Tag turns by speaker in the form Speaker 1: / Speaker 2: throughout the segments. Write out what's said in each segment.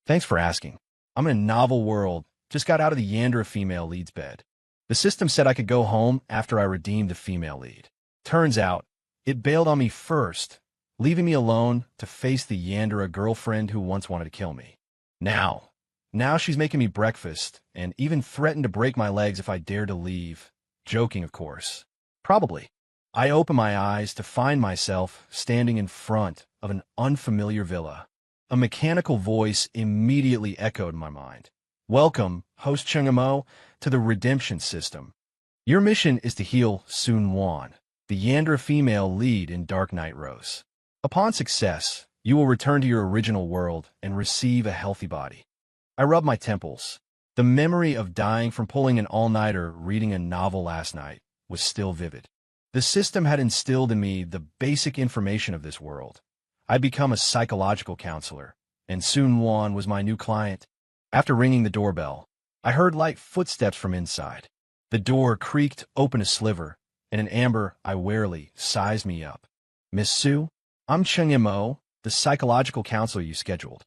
Speaker 1: Thanks for asking. I'm in a novel world, just got out of the Yandere female lead's bed. The system said I could go home after I redeemed the female lead. Turns out, it bailed on me first, leaving me alone to face the Yandere girlfriend who once wanted to kill me. Now she's making me breakfast, and even threatened to break my legs if I dared to leave. Joking, of course. Probably. I open my eyes to find myself standing in front of an unfamiliar villa. A mechanical voice immediately echoed in my mind. Welcome, host Chengamo, to the redemption system. Your mission is to heal Sun Wan, the Yandere female lead in Dark Knight Rose. Upon success, you will return to your original world and receive a healthy body. I rub my temples. The memory of dying from pulling an all-nighter reading a novel last night was still vivid. The system had instilled in me the basic information of this world. I'd become a psychological counselor, and Sun Wan was my new client. After ringing the doorbell, I heard light footsteps from inside. The door creaked open a sliver, and an amber I warily sized me up. Miss Su, I'm Cheng Mo, the psychological counselor you scheduled.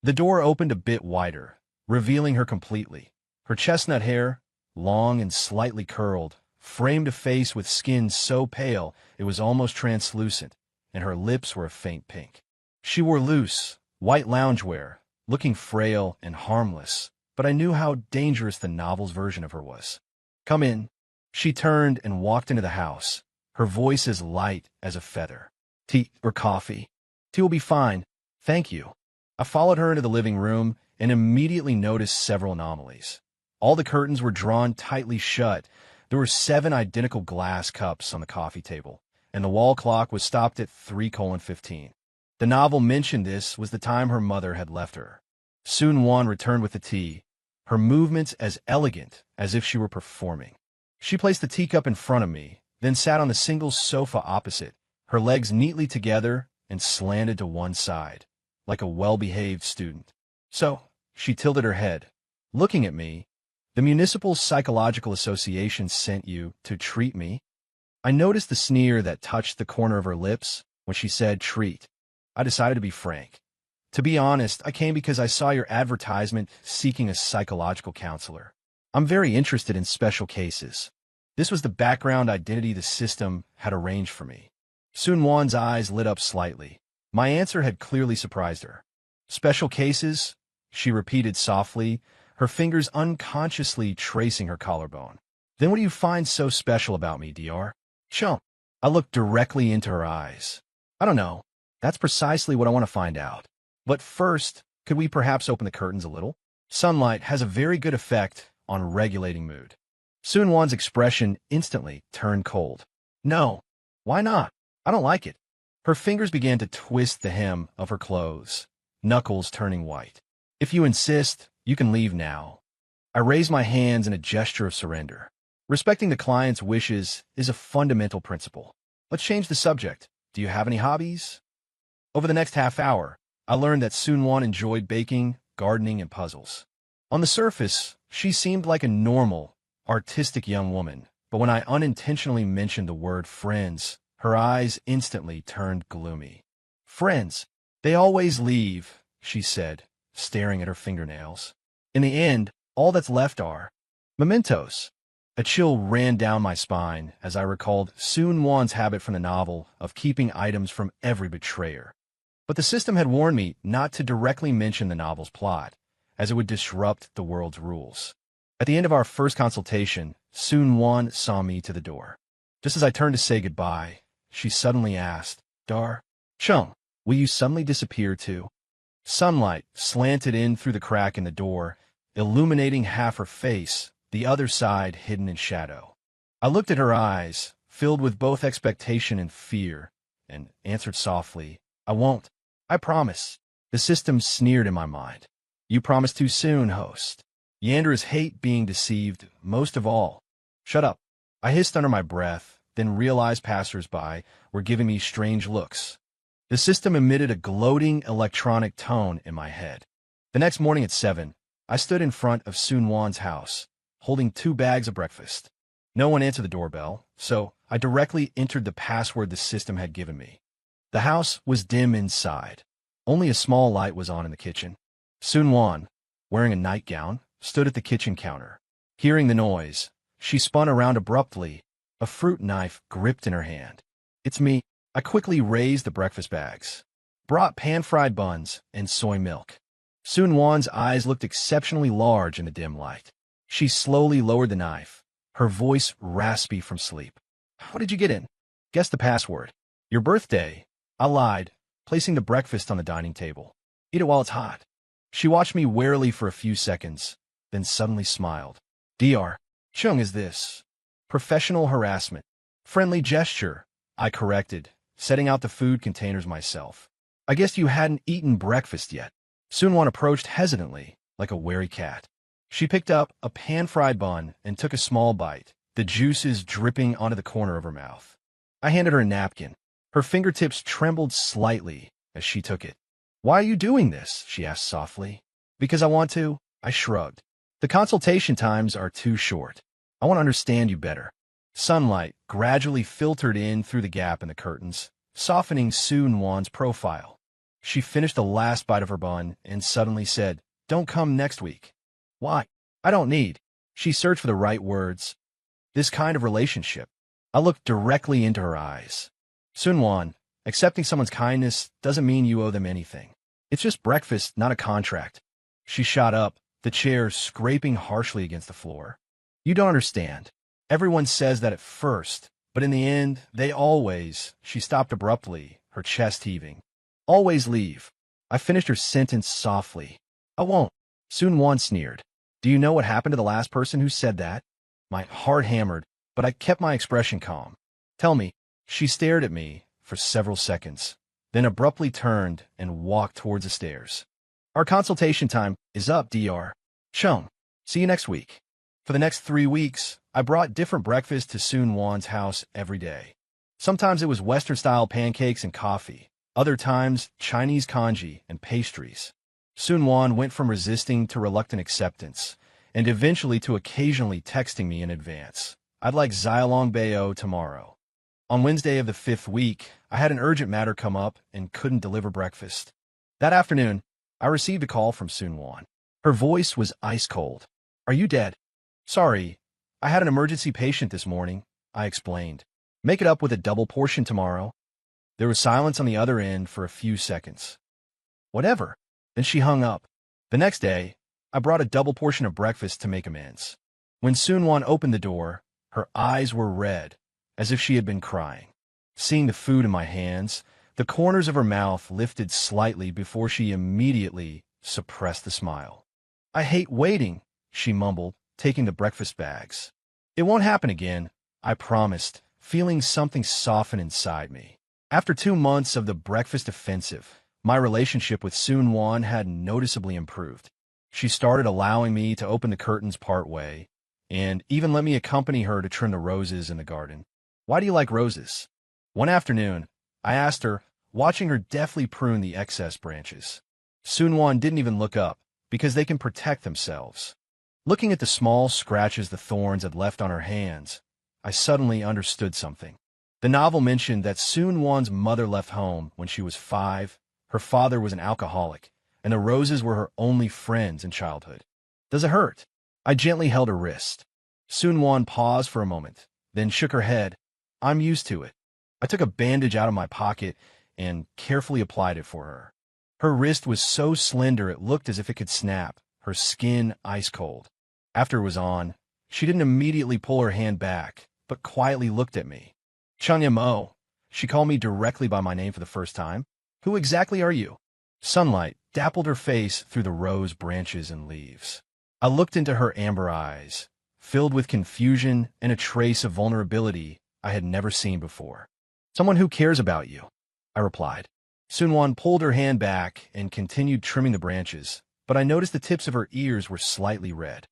Speaker 1: The door opened a bit wider, revealing her completely. Her chestnut hair, long and slightly curled, framed a face with skin so pale it was almost translucent, and her lips were a faint pink. She wore loose, white loungewear, looking frail and harmless, but I knew how dangerous the novel's version of her was. Come in. She turned and walked into the house, her voice as light as a feather. Tea or coffee? Tea will be fine, thank you. I followed her into the living room and immediately noticed several anomalies. All the curtains were drawn tightly shut. There were 7 identical glass cups on the coffee table, and the wall clock was stopped at 3:15. The novel mentioned this was the time her mother had left her. Sun Wan returned with the tea, her movements as elegant as if she were performing. She placed the teacup in front of me, then sat on the single sofa opposite, her legs neatly together and slanted to one side, like a well-behaved student. So, she tilted her head, looking at me. The Municipal Psychological Association sent you to treat me? I noticed the sneer that touched the corner of her lips when she said treat. I decided to be frank. To be honest, I came because I saw your advertisement seeking a psychological counselor. I'm very interested in special cases. This was the background identity the system had arranged for me. Sun Wan's eyes lit up slightly. My answer had clearly surprised her. Special cases? She repeated softly, her fingers unconsciously tracing her collarbone. Then what do you find so special about me, Dr. Chum? I looked directly into her eyes. I don't know. That's precisely what I want to find out. But first, could we perhaps open the curtains a little? Sunlight has a very good effect on regulating mood. Sun Wan's expression instantly turned cold. No. Why not? I don't like it. Her fingers began to twist the hem of her clothes, knuckles turning white. If you insist, you can leave now. I raised my hands in a gesture of surrender. Respecting the client's wishes is a fundamental principle. Let's change the subject. Do you have any hobbies? Over the next half hour, I learned that Sun Wan enjoyed baking, gardening, and puzzles. On the surface, she seemed like a normal, artistic young woman, but when I unintentionally mentioned the word friends, her eyes instantly turned gloomy. Friends, they always leave, she said, staring at her fingernails. In the end, all that's left are mementos. A chill ran down my spine as I recalled Sun Wan's habit from the novel of keeping items from every betrayer. But the system had warned me not to directly mention the novel's plot, as it would disrupt the world's rules. At the end of our first consultation, Sun Wan saw me to the door. Just as I turned to say goodbye, she suddenly asked, Dar, Chung, will you suddenly disappear too? Sunlight slanted in through the crack in the door, illuminating half her face, the other side hidden in shadow. I looked at her eyes, filled with both expectation and fear, and answered softly, I won't. I promise. The system sneered in my mind. You promised too soon, host. Yandere's hate being deceived, most of all. Shut up. I hissed under my breath, then realized passers-by were giving me strange looks. The system emitted a gloating electronic tone in my head. The next morning at 7, I stood in front of Sun Wan's house, holding 2 bags of breakfast. No one answered the doorbell, so I directly entered the password the system had given me. The house was dim inside. Only a small light was on in the kitchen. Sun-won, wearing a nightgown, stood at the kitchen counter. Hearing the noise, she spun around abruptly, a fruit knife gripped in her hand. "It's me." I quickly raised the breakfast bags. Brought pan-fried buns and soy milk. Sun-won's eyes looked exceptionally large in the dim light. She slowly lowered the knife, her voice raspy from sleep. "What did you get in?" "Guess the password." "Your birthday." I lied, placing the breakfast on the dining table. "Eat it while it's hot." She watched me warily for a few seconds, then suddenly smiled. "Dr. Chung, is this professional harassment?" "Friendly gesture," I corrected, setting out the food containers myself. "I guess you hadn't eaten breakfast yet." Sun-won approached hesitantly, like a wary cat. She picked up a pan-fried bun and took a small bite, the juices dripping onto the corner of her mouth. I handed her a napkin. Her fingertips trembled slightly as she took it. "Why are you doing this?" she asked softly. "Because I want to," I shrugged. "The consultation times are too short. I want to understand you better." Sunlight gradually filtered in through the gap in the curtains, softening Sun-won's profile. She finished the last bite of her bun and suddenly said, "Don't come next week." "Why?" "I don't need." She searched for the right words. "This kind of relationship." I looked directly into her eyes. "Sun-won, accepting someone's kindness doesn't mean you owe them anything. It's just breakfast, not a contract." She shot up, the chair scraping harshly against the floor. "You don't understand. Everyone says that at first, but in the end, they always—" She stopped abruptly, her chest heaving. "Always leave." I finished her sentence softly. "I won't." Sun-won sneered. "Do you know what happened to the last person who said that?" My heart hammered, but I kept my expression calm. "Tell me." She stared at me for several seconds, then abruptly turned and walked towards the stairs. "Our consultation time is up, Dr. Chung. See you next week." For the next 3 weeks, I brought different breakfast to Sun-won's house every day. Sometimes it was Western-style pancakes and coffee. Other times, Chinese congee and pastries. Sun-won went from resisting to reluctant acceptance, and eventually to occasionally texting me in advance. "I'd like Xiaolong Bao tomorrow." On Wednesday of the 5th week, I had an urgent matter come up and couldn't deliver breakfast. That afternoon, I received a call from Sun-won. Her voice was ice cold. "Are you dead?" "Sorry, I had an emergency patient this morning," I explained. "Make it up with a double portion tomorrow." There was silence on the other end for a few seconds. "Whatever." Then she hung up. The next day, I brought a double portion of breakfast to make amends. When Sun-won opened the door, her eyes were red, as if she had been crying. Seeing the food in my hands, the corners of her mouth lifted slightly before she immediately suppressed the smile. "I hate waiting," she mumbled, taking the breakfast bags. "It won't happen again," I promised, feeling something soften inside me. After 2 months of the breakfast offensive, my relationship with Sun-won had noticeably improved. She started allowing me to open the curtains part way, and even let me accompany her to trim the roses in the garden. "Why do you like roses?" One afternoon, I asked her, watching her deftly prune the excess branches. Sun-won didn't even look up, because they can protect themselves. Looking at the small scratches the thorns had left on her hands, I suddenly understood something. The novel mentioned that Sun-won's mother left home when she was 5, her father was an alcoholic, and the roses were her only friends in childhood. "Does it hurt?" I gently held her wrist. Sun-won paused for a moment, then shook her head. "I'm used to it." I took a bandage out of my pocket and carefully applied it for her. Her wrist was so slender it looked as if it could snap, her skin ice cold. After it was on, she didn't immediately pull her hand back, but quietly looked at me. "Chung Mo." She called me directly by my name for the first time. "Who exactly are you?" Sunlight dappled her face through the rose branches and leaves. I looked into her amber eyes, filled with confusion and a trace of vulnerability I had never seen before. "Someone who cares about you," I replied. Sun-won pulled her hand back and continued trimming the branches, but I noticed the tips of her ears were slightly red.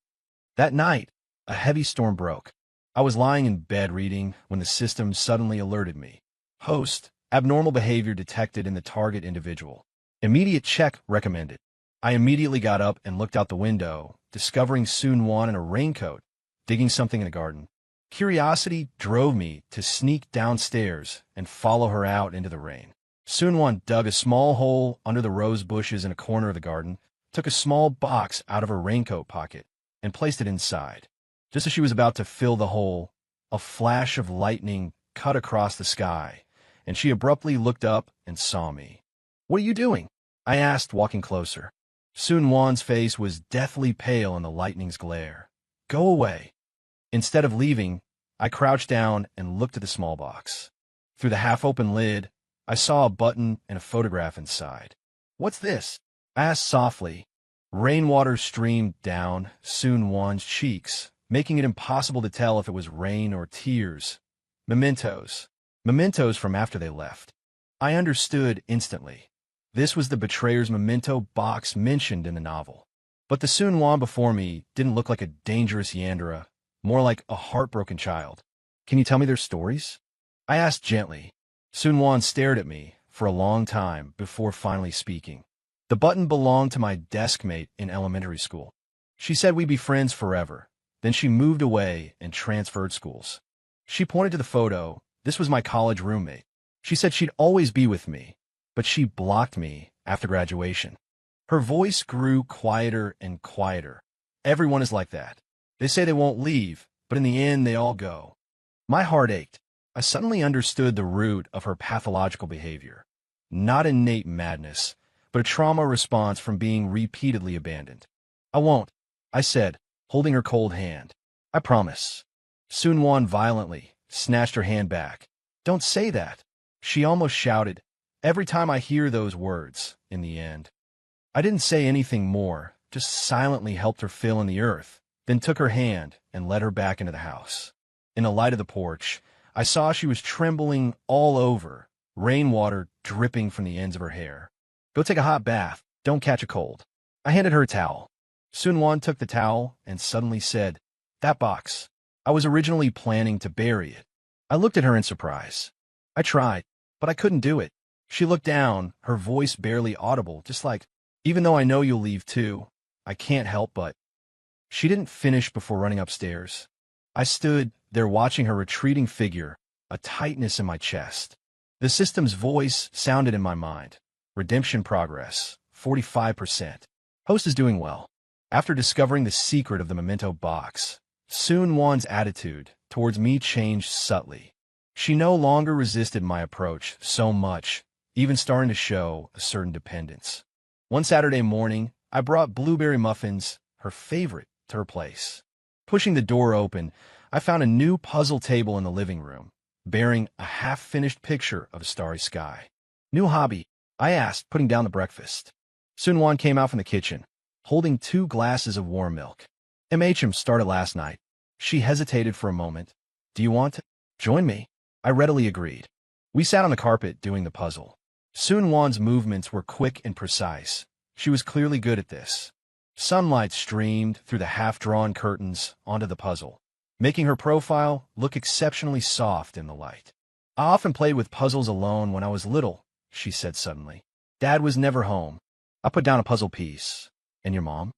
Speaker 1: That night, a heavy storm broke. I was lying in bed reading when the system suddenly alerted me. "Host, abnormal behavior detected in the target individual. Immediate check recommended." I immediately got up and looked out the window, discovering Sun-won in a raincoat, digging something in the garden. Curiosity drove me to sneak downstairs and follow her out into the rain. Sun-won dug a small hole under the rose bushes in a corner of the garden, took a small box out of her raincoat pocket and placed it inside. Just as she was about to fill the hole, a flash of lightning cut across the sky, and she abruptly looked up and saw me. "What are you doing?" I asked, walking closer. Sun Wan's face was deathly pale in the lightning's glare. "Go away." Instead of leaving, I crouched down and looked at the small box. Through the half-open lid, I saw a button and a photograph inside. "What's this?" I asked softly. Rainwater streamed down Sun Wan's cheeks, making it impossible to tell if it was rain or tears. Mementos. Mementos from after they left. I understood instantly. This was the betrayer's memento box mentioned in the novel. But the Sun Wan before me didn't look like a dangerous Yandere, more like a heartbroken child. "Can you tell me their stories?" I asked gently. Sun Wan stared at me for a long time before finally speaking. "The button belonged to my desk mate in elementary school. She said we'd be friends forever. Then she moved away and transferred schools. She pointed to the photo. This was my college roommate. She said she'd always be with me, but she blocked me after graduation." Her voice grew quieter and quieter. "Everyone is like that. They say they won't leave, but in the end they all go." My heart ached. I suddenly understood the root of her pathological behavior. Not innate madness, but a trauma response from being repeatedly abandoned. "I won't," I said, holding her cold hand. "I promise." Sun Wan violently snatched her hand back. "Don't say that," she almost shouted. "Every time I hear those words, in the end." I didn't say anything more, just silently helped her fill in the earth, then took her hand and led her back into the house. In the light of the porch, I saw she was trembling all over, rainwater dripping from the ends of her hair. "Go take a hot bath. Don't catch a cold." I handed her a towel. Sun Wan took the towel and suddenly said, "That box. I was originally planning to bury it." I looked at her in surprise. "I tried, but I couldn't do it." She looked down, her voice barely audible, just like, "Even though I know you'll leave too, I can't help but." She didn't finish before running upstairs. I stood there watching her retreating figure, a tightness in my chest. The system's voice sounded in my mind. "Redemption progress, 45%. Host is doing well." After discovering the secret of the memento box, Sun Wan's attitude towards me changed subtly. She no longer resisted my approach so much, even starting to show a certain dependence. One Saturday morning, I brought blueberry muffins, her favorite, to her place. Pushing the door open, I found a new puzzle table in the living room, bearing a half-finished picture of a starry sky. "New hobby?" I asked, putting down the breakfast. Sun Wan came out from the kitchen, holding 2 glasses of warm milk. "MHM started last night." She hesitated for a moment. "Do you want to join me?" I readily agreed. We sat on the carpet doing the puzzle. Sun Wan's movements were quick and precise. She was clearly good at this. Sunlight streamed through the half-drawn curtains onto the puzzle, making her profile look exceptionally soft in the light. "I often played with puzzles alone when I was little," she said suddenly. "Dad was never home." I put down a puzzle piece. "And your mom?"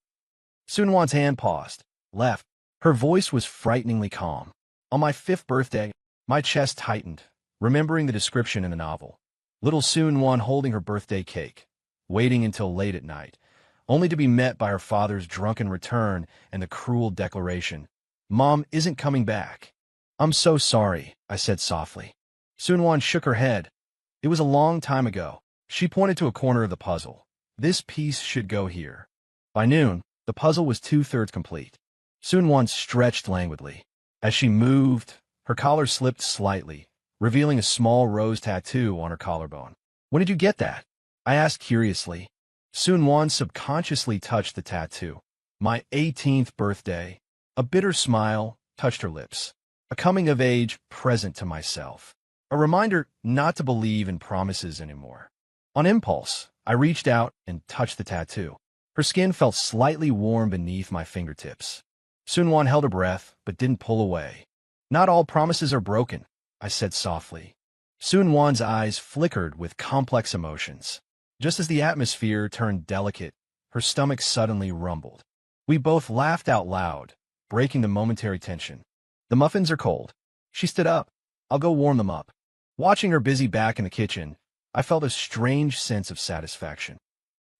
Speaker 1: Sun Wan's hand paused, left. Her voice was frighteningly calm. "On my 5th birthday, my chest tightened, remembering the description in the novel. Little Sun Wan holding her birthday cake, waiting until late at night, only to be met by her father's drunken return and the cruel declaration, 'Mom isn't coming back.' "I'm so sorry," I said softly. Sun Wan shook her head. "It was a long time ago." She pointed to a corner of the puzzle. "This piece should go here." By noon, the puzzle was 2/3 complete. Sun Wan stretched languidly. As she moved, her collar slipped slightly, revealing a small rose tattoo on her collarbone. "When did you get that?" I asked curiously. Sun Wan subconsciously touched the tattoo. "My 18th birthday." A bitter smile touched her lips. A coming-of-age present to myself. A reminder not to believe in promises anymore. On impulse, I reached out and touched the tattoo. Her skin felt slightly warm beneath my fingertips. Sun Wan held her breath, but didn't pull away. "Not all promises are broken," I said softly. Sun Wan's eyes flickered with complex emotions. Just as the atmosphere turned delicate, her stomach suddenly rumbled. We both laughed out loud, breaking the momentary tension. "The muffins are cold." She stood up. "I'll go warm them up." Watching her busy back in the kitchen, I felt a strange sense of satisfaction.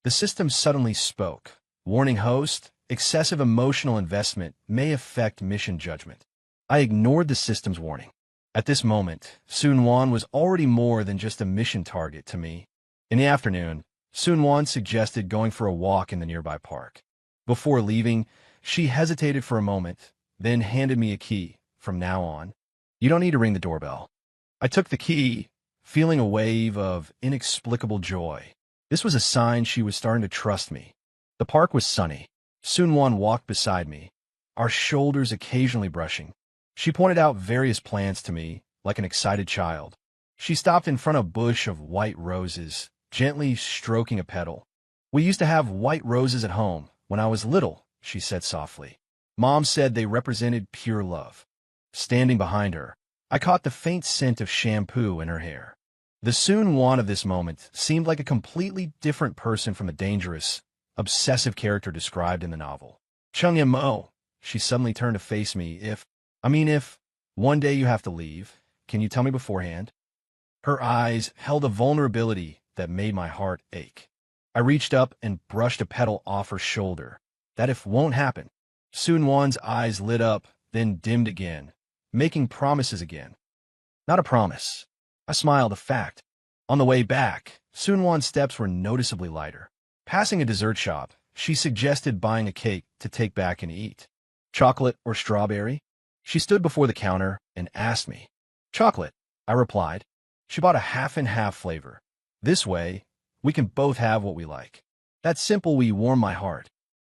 Speaker 1: The system suddenly spoke, Warning host, excessive emotional investment may affect mission judgment. I ignored the system's warning. At this moment, Soon-won was already more than just a mission target to me. In the afternoon, Soon-won suggested going for a walk in the nearby park. Before leaving, she hesitated for a moment, then handed me a key. From now on, you don't need to ring the doorbell. I took the key, feeling a wave of inexplicable joy. This was a sign she was starting to trust me. The park was sunny. Soon-won walked beside me, our shoulders occasionally brushing. She pointed out various plants to me, like an excited child. She stopped in front of a bush of white roses, gently stroking a petal. We used to have white roses at home when I was little, she said softly. Mom said they represented pure love. Standing behind her, I caught the faint scent of shampoo in her hair. The Soon-won of this moment seemed like a completely different person from the dangerous, obsessive character described in the novel. Chung-mo, she suddenly turned to face me. If one day you have to leave, can you tell me beforehand? Her eyes held a vulnerability that made my heart ache. I reached up and brushed a petal off her shoulder. That if won't happen. Soon-won's eyes lit up, then dimmed again, making promises again. Not a promise. I smiled, a fact. On the way back, Soon-won's steps were noticeably lighter. Passing a dessert shop, she suggested buying a cake to take back and eat. Chocolate or strawberry? She stood before the counter and asked me. Chocolate, I replied. She bought a half-and-half flavor. This way, we can both have what we like. That simple warmed my heart.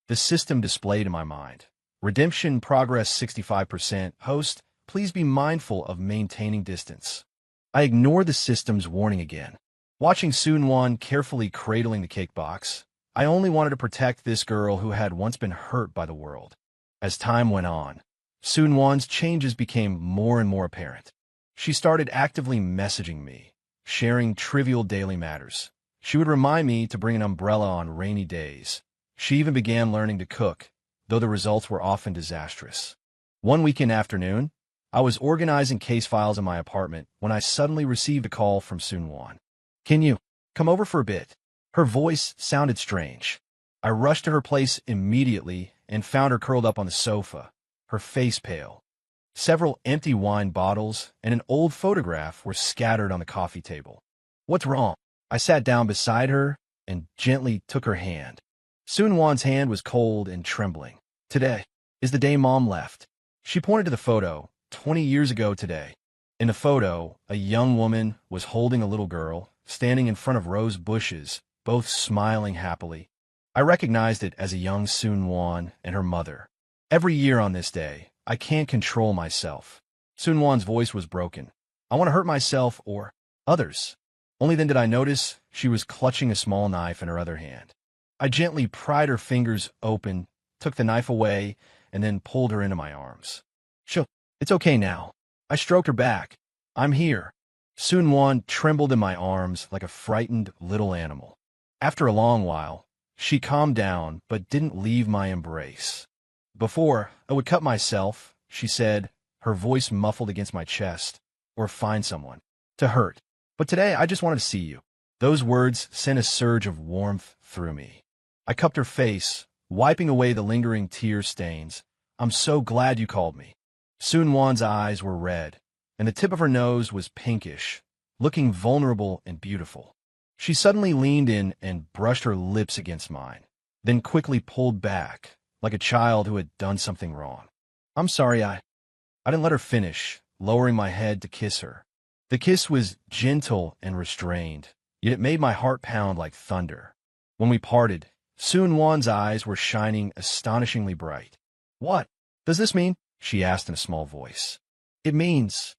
Speaker 1: The system displayed in my mind. Redemption progress 65%. Host, please be mindful of maintaining distance. I ignored the system's warning again. Watching Soon-won carefully cradling the cake box, I only wanted to protect this girl who had once been hurt by the world. As time went on, Soon-won's changes became more and more apparent. She started actively messaging me, sharing trivial daily matters. She would remind me to bring an umbrella on rainy days. She even began learning to cook, though the results were often disastrous. One weekend afternoon, I was organizing case files in my apartment when I suddenly received a call from Soon-won. Can you come over for a bit? Her voice sounded strange. I rushed to her place immediately and found her curled up on the sofa, her face pale. Several empty wine bottles and an old photograph were scattered on the coffee table. What's wrong? I sat down beside her and gently took her hand. Soon-won's hand was cold and trembling. Today is the day Mom left. She pointed to the photo, 20 years ago today. In the photo, a young woman was holding a little girl, standing in front of rose bushes, both smiling happily. I recognized it as a young Soon-won and her mother. Every year on this day, I can't control myself. Soon-won's voice was broken. I want to hurt myself or others. Only then did I notice she was clutching a small knife in her other hand. I gently pried her fingers open, took the knife away, and then pulled her into my arms. It's okay now. I stroked her back. I'm here. Soon-won trembled in my arms like a frightened little animal. After a long while, she calmed down but didn't leave my embrace. Before I would cut myself, she said, her voice muffled against my chest, or find someone to hurt. But today I just wanted to see you. Those words sent a surge of warmth through me. I cupped her face, wiping away the lingering tear stains. I'm so glad you called me. Soon-won's eyes were red, and the tip of her nose was pinkish, looking vulnerable and beautiful. She suddenly leaned in and brushed her lips against mine, then quickly pulled back, like a child who had done something wrong. I'm sorry, I didn't let her finish, lowering my head to kiss her. The kiss was gentle and restrained, yet it made my heart pound like thunder. When we parted, Soon-won's eyes were shining astonishingly bright. What does this mean? She asked in a small voice. It means...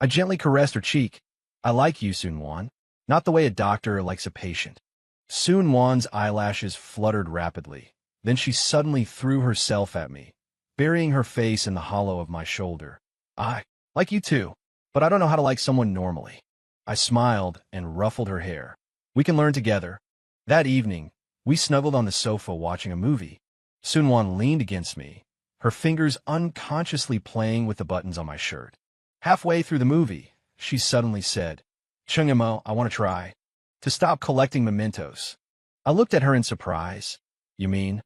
Speaker 1: I gently caressed her cheek. I like you, Soon-won. Not the way a doctor likes a patient. Soon-won's eyelashes fluttered rapidly. Then she suddenly threw herself at me, burying her face in the hollow of my shoulder. I like you too, but I don't know how to like someone normally. I smiled and ruffled her hair. We can learn together. That evening, we snuggled on the sofa watching a movie. Soon-won leaned against me, her fingers unconsciously playing with the buttons on my shirt. Halfway through the movie, she suddenly said, Chung-mo, I want to try to stop collecting mementos. I looked at her in surprise. You mean?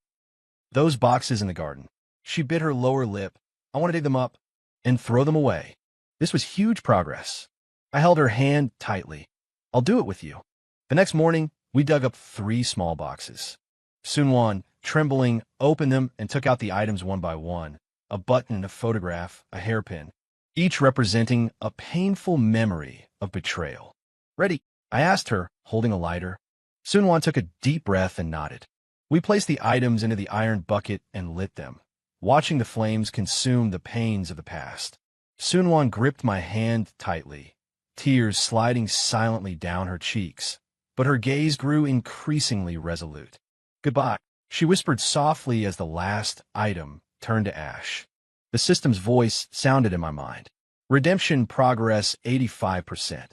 Speaker 1: Those boxes in the garden. She bit her lower lip. I want to dig them up and throw them away. This was huge progress. I held her hand tightly. I'll do it with you. The next morning, we dug up 3 small boxes. Sunwon, trembling, opened them and took out the items one by one. A button, a photograph, a hairpin, each representing a painful memory of betrayal. Ready? I asked her, holding a lighter. Sunwon took a deep breath and nodded. We placed the items into the iron bucket and lit them, watching the flames consume the pains of the past. Sunwon gripped my hand tightly, tears sliding silently down her cheeks, but her gaze grew increasingly resolute. Goodbye, she whispered softly as the last item turned to ash. The system's voice sounded in my mind. Redemption progress 85%.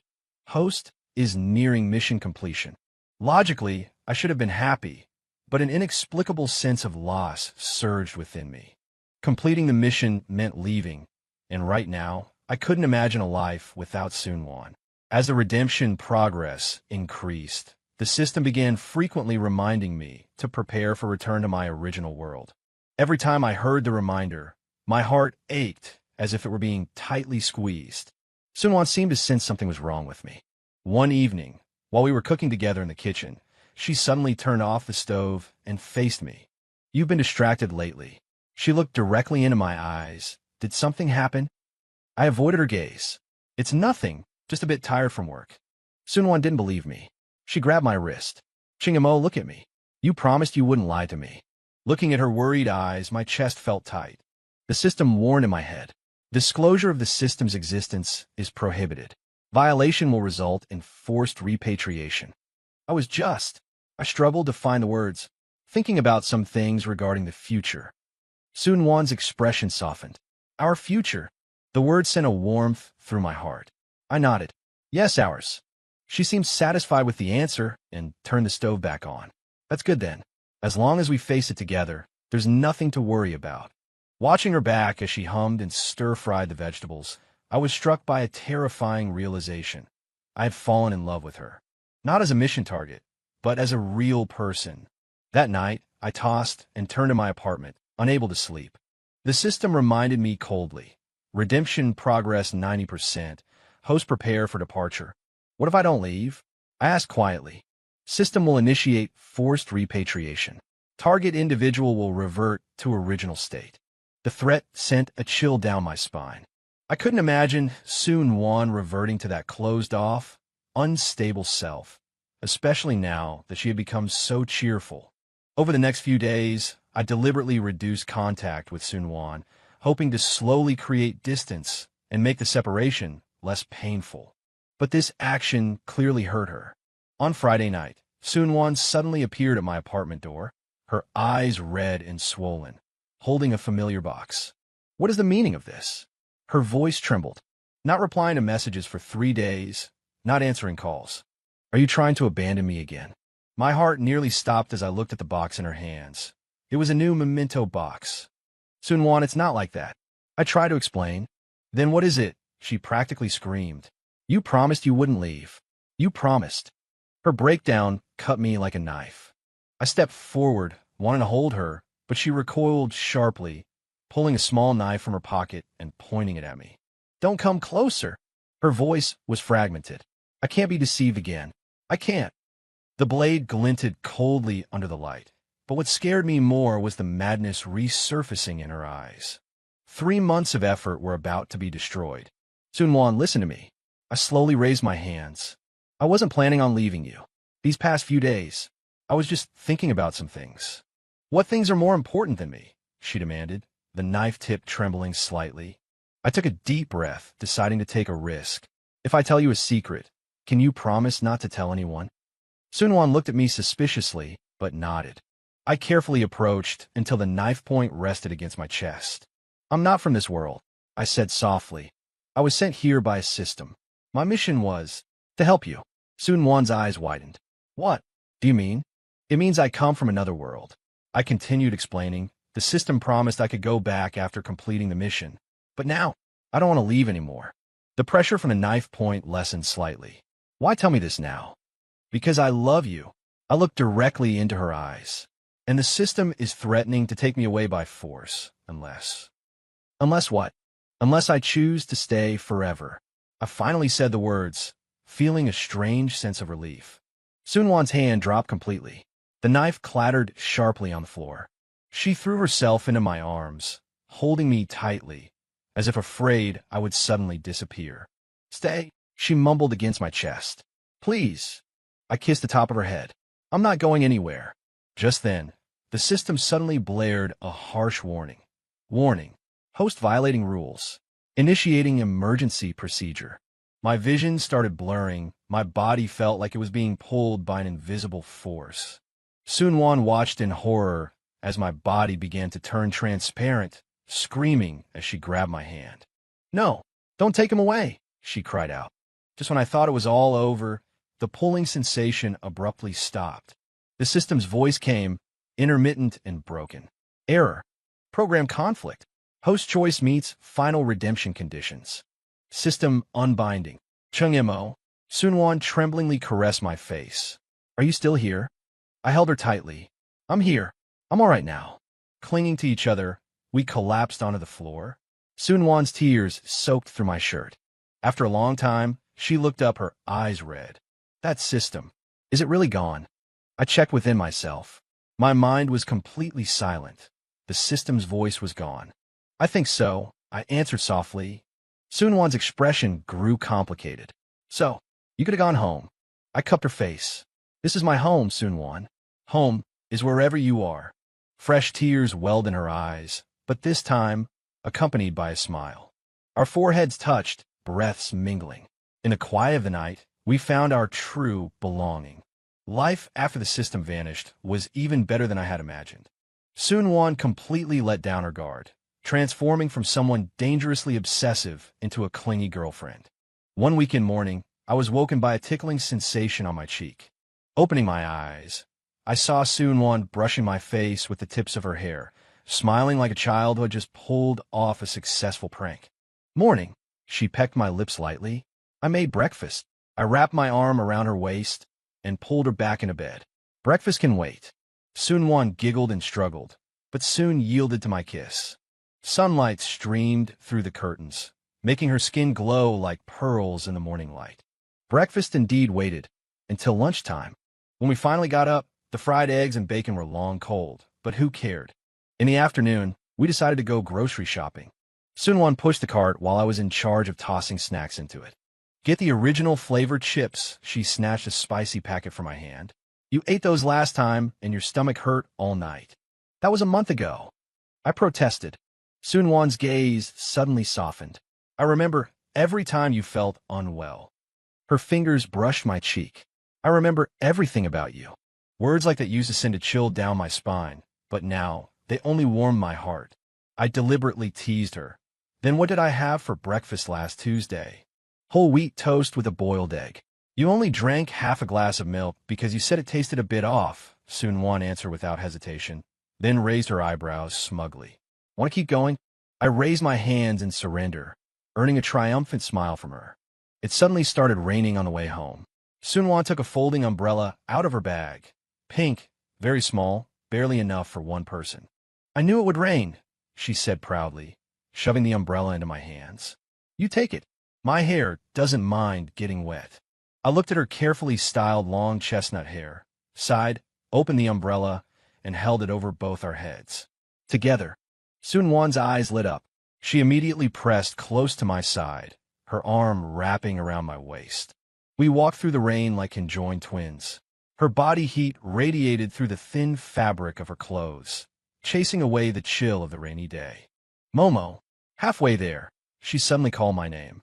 Speaker 1: Host is nearing mission completion. Logically, I should have been happy, but an inexplicable sense of loss surged within me. Completing the mission meant leaving, and right now, I couldn't imagine a life without Sunwon. As the redemption progress increased, the system began frequently reminding me to prepare for return to my original world. Every time I heard the reminder, my heart ached as if it were being tightly squeezed. Sunwon seemed to sense something was wrong with me. One evening, while we were cooking together in the kitchen, she suddenly turned off the stove and faced me. You've been distracted lately. She looked directly into my eyes. Did something happen? I avoided her gaze. It's nothing, just a bit tired from work. Sunwon didn't believe me. She grabbed my wrist. Chingamo, look at me. You promised you wouldn't lie to me. Looking at her worried eyes, my chest felt tight. The system warned in my head. Disclosure of the system's existence is prohibited. Violation will result in forced repatriation. I struggled to find the words, thinking about some things regarding the future. Sunwon's expression softened. Our future. The word sent a warmth through my heart. I nodded. Yes, ours. She seemed satisfied with the answer and turned the stove back on. That's good then. As long as we face it together, there's nothing to worry about. Watching her back as she hummed and stir-fried the vegetables, I was struck by a terrifying realization. I had fallen in love with her. Not as a mission target, but as a real person. That night, I tossed and turned to my apartment, unable to sleep. The system reminded me coldly. Redemption progress 90%. Host prepare for departure. What if I don't leave? I asked quietly. System will initiate forced repatriation. Target individual will revert to original state. The threat sent a chill down my spine. I couldn't imagine Sunwon reverting to that closed-off, unstable self, especially now that she had become so cheerful. Over the next few days, I deliberately reduced contact with Sunwon, hoping to slowly create distance and make the separation less painful. But this action clearly hurt her. On Friday night, Sunwon suddenly appeared at my apartment door, her eyes red and swollen, holding a familiar box. What is the meaning of this? Her voice trembled. Not replying to messages for 3 days, not answering calls. Are you trying to abandon me again? My heart nearly stopped as I looked at the box in her hands. It was a new memento box. Sunwon, it's not like that. I tried to explain. Then what is it? She practically screamed. You promised you wouldn't leave. You promised. Her breakdown cut me like a knife. I stepped forward, wanting to hold her, but she recoiled sharply, pulling a small knife from her pocket and pointing it at me. Don't come closer. Her voice was fragmented. I can't be deceived again. I can't. The blade glinted coldly under the light, but what scared me more was the madness resurfacing in her eyes. 3 months of effort were about to be destroyed. Sunwon, listen to me. I slowly raised my hands. I wasn't planning on leaving you. These past few days, I was just thinking about some things. What things are more important than me? She demanded, the knife tip trembling slightly. I took a deep breath, deciding to take a risk. If I tell you a secret, can you promise not to tell anyone? Sunwon looked at me suspiciously, but nodded. I carefully approached until the knife point rested against my chest. I'm not from this world, I said softly. I was sent here by a system. My mission was to help you. Sunwon's eyes widened. What do you mean? It means I come from another world. I continued explaining. The system promised I could go back after completing the mission. But now, I don't want to leave anymore. The pressure from the knife point lessened slightly. Why tell me this now? Because I love you. I looked directly into her eyes. And the system is threatening to take me away by force, Unless what? Unless I choose to stay forever. I finally said the words, feeling a strange sense of relief. Sunwon's hand dropped completely. The knife clattered sharply on the floor. She threw herself into my arms, holding me tightly, as if afraid I would suddenly disappear. Stay, she mumbled against my chest. Please. I kissed the top of her head. I'm not going anywhere. Just then, the system suddenly blared a harsh warning. Warning. Host violating rules. Initiating emergency procedure. My vision started blurring. My body felt like it was being pulled by an invisible force. Sunwon watched in horror as my body began to turn transparent, screaming as she grabbed my hand. No, don't take him away, she cried out. Just when I thought it was all over, the pulling sensation abruptly stopped. The system's voice came, intermittent and broken. Error. Program conflict. Host choice meets final redemption conditions. System unbinding. Chung-mo. Sunwon tremblingly caressed my face. Are you still here? I held her tightly. I'm here. I'm all right now. Clinging to each other, we collapsed onto the floor. Sunwon's tears soaked through my shirt. After a long time, she looked up, her eyes red. That system. Is it really gone? I checked within myself. My mind was completely silent. The system's voice was gone. I think so, I answered softly. Sunwon's expression grew complicated. So, you could have gone home. I cupped her face. This is my home, Sunwon. Home is wherever you are. Fresh tears welled in her eyes, but this time, accompanied by a smile. Our foreheads touched, breaths mingling. In the quiet of the night, we found our true belonging. Life after the system vanished was even better than I had imagined. Sunwon completely let down her guard, transforming from someone dangerously obsessive into a clingy girlfriend. One weekend morning, I was woken by a tickling sensation on my cheek. Opening my eyes, I saw Sunwon brushing my face with the tips of her hair, smiling like a child who had just pulled off a successful prank. Morning, she pecked my lips lightly. I made breakfast. I wrapped my arm around her waist and pulled her back into bed. Breakfast can wait. Sunwon giggled and struggled, but soon yielded to my kiss. Sunlight streamed through the curtains, making her skin glow like pearls in the morning light. Breakfast indeed waited until lunchtime. When we finally got up, the fried eggs and bacon were long cold, but who cared? In the afternoon, we decided to go grocery shopping. Sunwon pushed the cart while I was in charge of tossing snacks into it. Get the original flavored chips, she snatched a spicy packet from my hand. You ate those last time, and your stomach hurt all night. That was a month ago. I protested. Sunwon's gaze suddenly softened. I remember every time you felt unwell. Her fingers brushed my cheek. I remember everything about you. Words like that used to send a chill down my spine, but now they only warmed my heart. I deliberately teased her. Then what did I have for breakfast last Tuesday? Whole wheat toast with a boiled egg. You only drank half a glass of milk because you said it tasted a bit off, Sunwon answered without hesitation, then raised her eyebrows smugly. Want to keep going? I raised my hands in surrender, earning a triumphant smile from her. It suddenly started raining on the way home. Sunwon took a folding umbrella out of her bag. Pink, very small, barely enough for one person. I knew it would rain, she said proudly, shoving the umbrella into my hands. You take it. My hair doesn't mind getting wet. I looked at her carefully styled long chestnut hair, sighed, opened the umbrella, and held it over both our heads. Together. Sunwon's eyes lit up. She immediately pressed close to my side, her arm wrapping around my waist. We walked through the rain like conjoined twins. Her body heat radiated through the thin fabric of her clothes, chasing away the chill of the rainy day. Momo, halfway there, she suddenly called my name.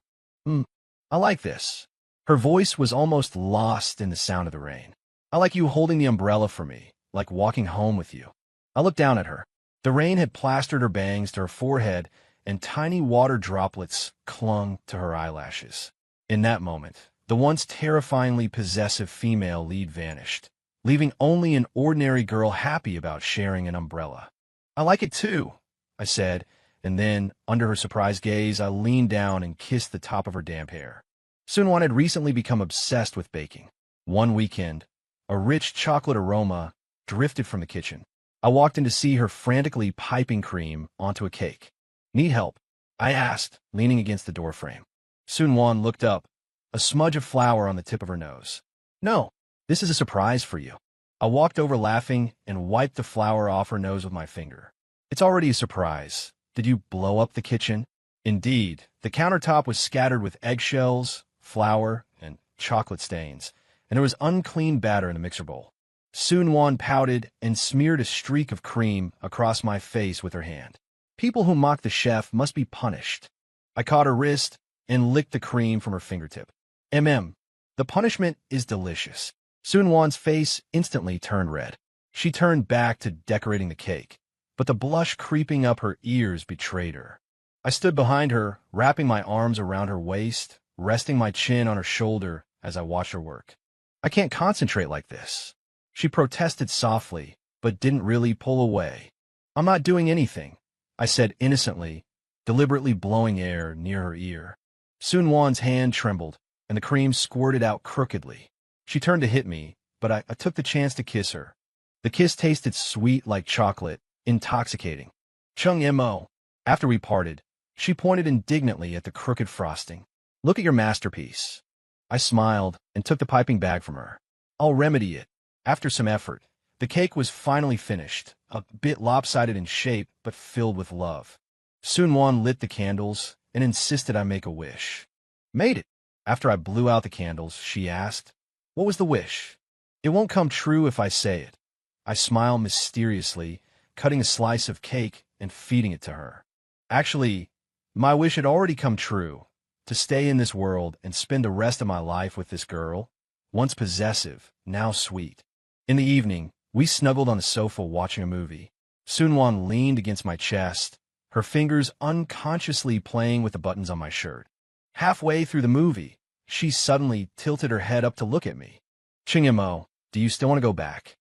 Speaker 1: I like this. Her voice was almost lost in the sound of the rain. I like you holding the umbrella for me, like walking home with you. I looked down at her. The rain had plastered her bangs to her forehead, and tiny water droplets clung to her eyelashes. In that moment, the once terrifyingly possessive female lead vanished, leaving only an ordinary girl happy about sharing an umbrella. I like it too, I said, and then, under her surprised gaze, I leaned down and kissed the top of her damp hair. Sunwon had recently become obsessed with baking. One weekend, a rich chocolate aroma drifted from the kitchen. I walked in to see her frantically piping cream onto a cake. Need help? I asked, leaning against the doorframe. Sunwon looked up, a smudge of flour on the tip of her nose. No, this is a surprise for you. I walked over laughing and wiped the flour off her nose with my finger. It's already a surprise. Did you blow up the kitchen? Indeed, the countertop was scattered with eggshells, flour, and chocolate stains, and there was unclean batter in the mixer bowl. Sunwon pouted and smeared a streak of cream across my face with her hand. People who mock the chef must be punished. I caught her wrist and licked the cream from her fingertip. The punishment is delicious. Sunwon's face instantly turned red. She turned back to decorating the cake, but the blush creeping up her ears betrayed her. I stood behind her, wrapping my arms around her waist, resting my chin on her shoulder as I watched her work. I can't concentrate like this. She protested softly, but didn't really pull away. I'm not doing anything, I said innocently, deliberately blowing air near her ear. Sunwon's hand trembled, and the cream squirted out crookedly. She turned to hit me, but I took the chance to kiss her. The kiss tasted sweet like chocolate, intoxicating. Chung-mo. After we parted, she pointed indignantly at the crooked frosting. Look at your masterpiece. I smiled and took the piping bag from her. I'll remedy it. After some effort, the cake was finally finished, a bit lopsided in shape but filled with love. Sunwon lit the candles and insisted I make a wish. Made it. After I blew out the candles, she asked, "What was the wish?" "It won't come true if I say it." I smiled mysteriously, cutting a slice of cake and feeding it to her. Actually, my wish had already come true, to stay in this world and spend the rest of my life with this girl, once possessive, now sweet. In the evening, we snuggled on the sofa watching a movie. Sunwon leaned against my chest, her fingers unconsciously playing with the buttons on my shirt. Halfway through the movie, she suddenly tilted her head up to look at me. "Chung-mo, do you still want to go back?"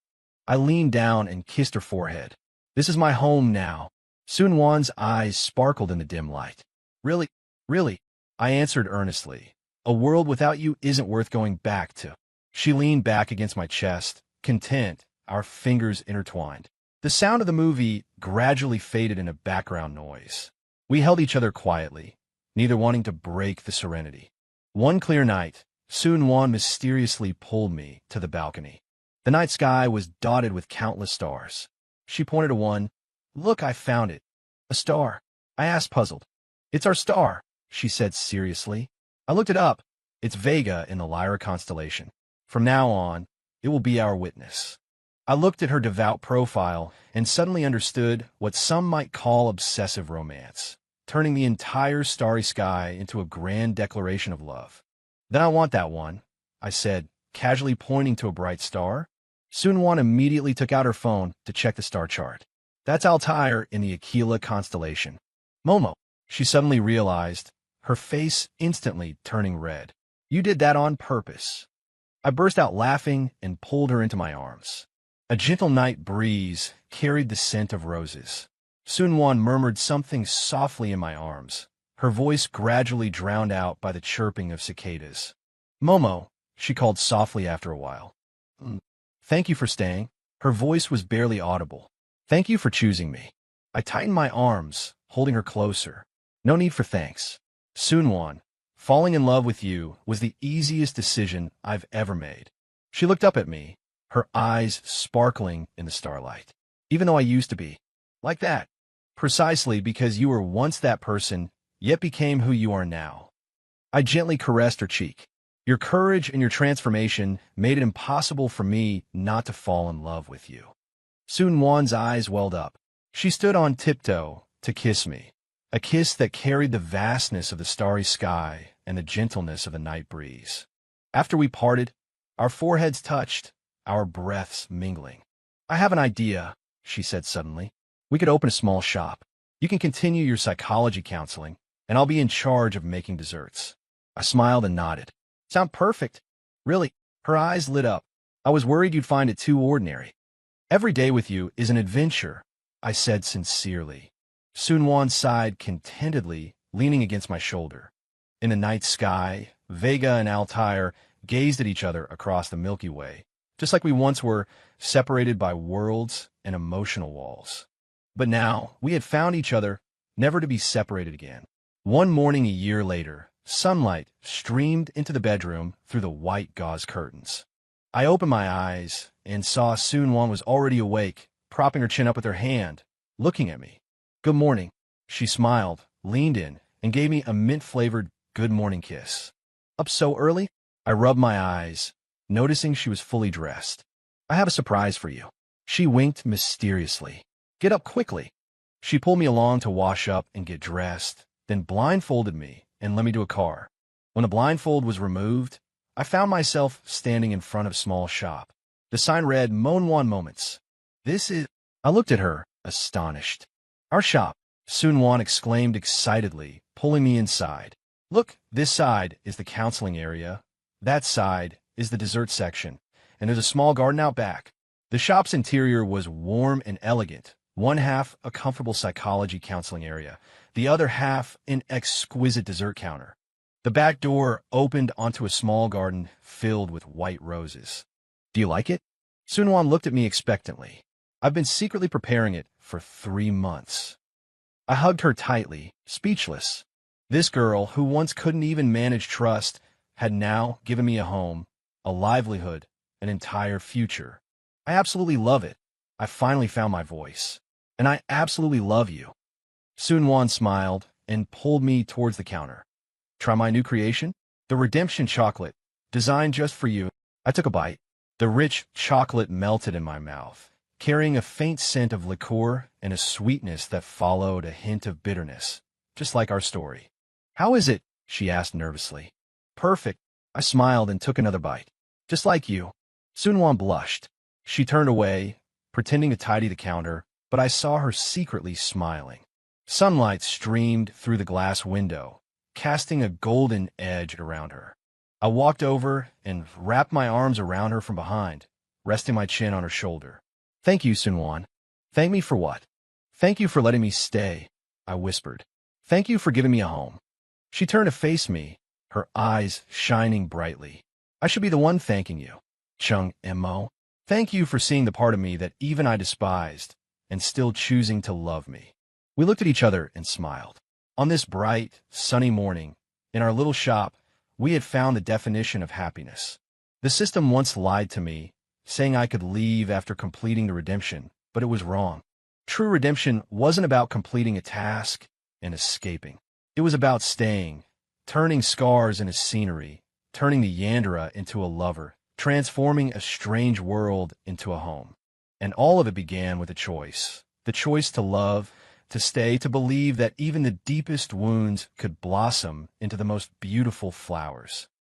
Speaker 1: I leaned down and kissed her forehead. "This is my home now." Sunwon's eyes sparkled in the dim light. Really? Really? I answered earnestly. A world without you isn't worth going back to. She leaned back against my chest, content, our fingers intertwined. The sound of the movie gradually faded into background noise. We held each other quietly, neither wanting to break the serenity. One clear night, Sunwon mysteriously pulled me to the balcony. The night sky was dotted with countless stars. She pointed to one. "Look, I found it. A star." I asked, puzzled. "It's our star," she said seriously. I looked it up. It's Vega in the Lyra constellation. From now on, it will be our witness. I looked at her devout profile and suddenly understood what some might call obsessive romance, turning the entire starry sky into a grand declaration of love. "Then I want that one," I said, casually pointing to a bright star. Sunwon immediately took out her phone to check the star chart. "That's Altair in the Aquila constellation." "Momo," she suddenly realized, her face instantly turning red. "You did that on purpose." I burst out laughing and pulled her into my arms. A gentle night breeze carried the scent of roses. Sunwon murmured something softly in my arms, her voice gradually drowned out by the chirping of cicadas. "Momo," she called softly after a while. "Thank you for staying." Her voice was barely audible. "Thank you for choosing me." I tightened my arms, holding her closer. "No need for thanks. Sunwon, falling in love with you was the easiest decision I've ever made." She looked up at me, her eyes sparkling in the starlight. "Even though I used to be like that, precisely because you were once that person, yet became who you are now." I gently caressed her cheek. "Your courage and your transformation made it impossible for me not to fall in love with you." Sunwon's eyes welled up. She stood on tiptoe to kiss me, a kiss that carried the vastness of the starry sky and the gentleness of the night breeze. After we parted, our foreheads touched, our breaths mingling. "I have an idea," she said suddenly. "We could open a small shop. You can continue your psychology counseling, and I'll be in charge of making desserts." I smiled and nodded. "Sound perfect." "Really?" Her eyes lit up. "I was worried you'd find it too ordinary." "Every day with you is an adventure," I said sincerely. Sunwon sighed contentedly, leaning against my shoulder. In the night sky, Vega and Altair gazed at each other across the Milky Way, just like we once were, separated by worlds and emotional walls. But now, we had found each other, never to be separated again. One morning a year later, sunlight streamed into the bedroom through the white gauze curtains. I opened my eyes and saw Soon-Won was already awake, propping her chin up with her hand, looking at me. "Good morning." She smiled, leaned in, and gave me a mint-flavored good morning kiss. "Up so early?" I rubbed my eyes, noticing she was fully dressed. "I have a surprise for you." She winked mysteriously. "Get up quickly." She pulled me along to wash up and get dressed, then blindfolded me and led me to a car. When the blindfold was removed, I found myself standing in front of a small shop. The sign read, "Monwon Moments." "This is—" I looked at her, astonished. "Our shop," Soon-Won exclaimed excitedly, pulling me inside. "Look, this side is the counseling area, that side is the dessert section, and there's a small garden out back." The shop's interior was warm and elegant, one half a comfortable psychology counseling area, the other half an exquisite dessert counter. The back door opened onto a small garden filled with white roses. "Do you like it?" Soon-Won looked at me expectantly. "I've been secretly preparing it for 3 months." I hugged her tightly, speechless. This girl, who once couldn't even manage trust, had now given me a home, a livelihood, an entire future. "I absolutely love it. I finally found my voice. And I absolutely love you." Soon-Won smiled and pulled me towards the counter. "Try my new creation? The redemption chocolate, designed just for you." I took a bite. The rich chocolate melted in my mouth, carrying a faint scent of liqueur and a sweetness that followed a hint of bitterness, just like our story. "How is it?" she asked nervously. "Perfect." I smiled and took another bite. "Just like you." Soon-Won blushed. She turned away, pretending to tidy the counter, but I saw her secretly smiling. Sunlight streamed through the glass window, casting a golden edge around her. I walked over and wrapped my arms around her from behind, resting my chin on her shoulder. "Thank you, Soon-Won." "Thank me for what?" "Thank you for letting me stay," I whispered. "Thank you for giving me a home." She turned to face me, her eyes shining brightly. "I should be the one thanking you, Chung Mo. Thank you for seeing the part of me that even I despised, and still choosing to love me." We looked at each other and smiled. On this bright, sunny morning, in our little shop, we had found the definition of happiness. The system once lied to me, saying I could leave after completing the redemption, but it was wrong. True redemption wasn't about completing a task and escaping. It was about staying, turning scars into scenery, turning the Yandere into a lover, transforming a strange world into a home. And all of it began with a choice. The choice to love, to stay, to believe that even the deepest wounds could blossom into the most beautiful flowers.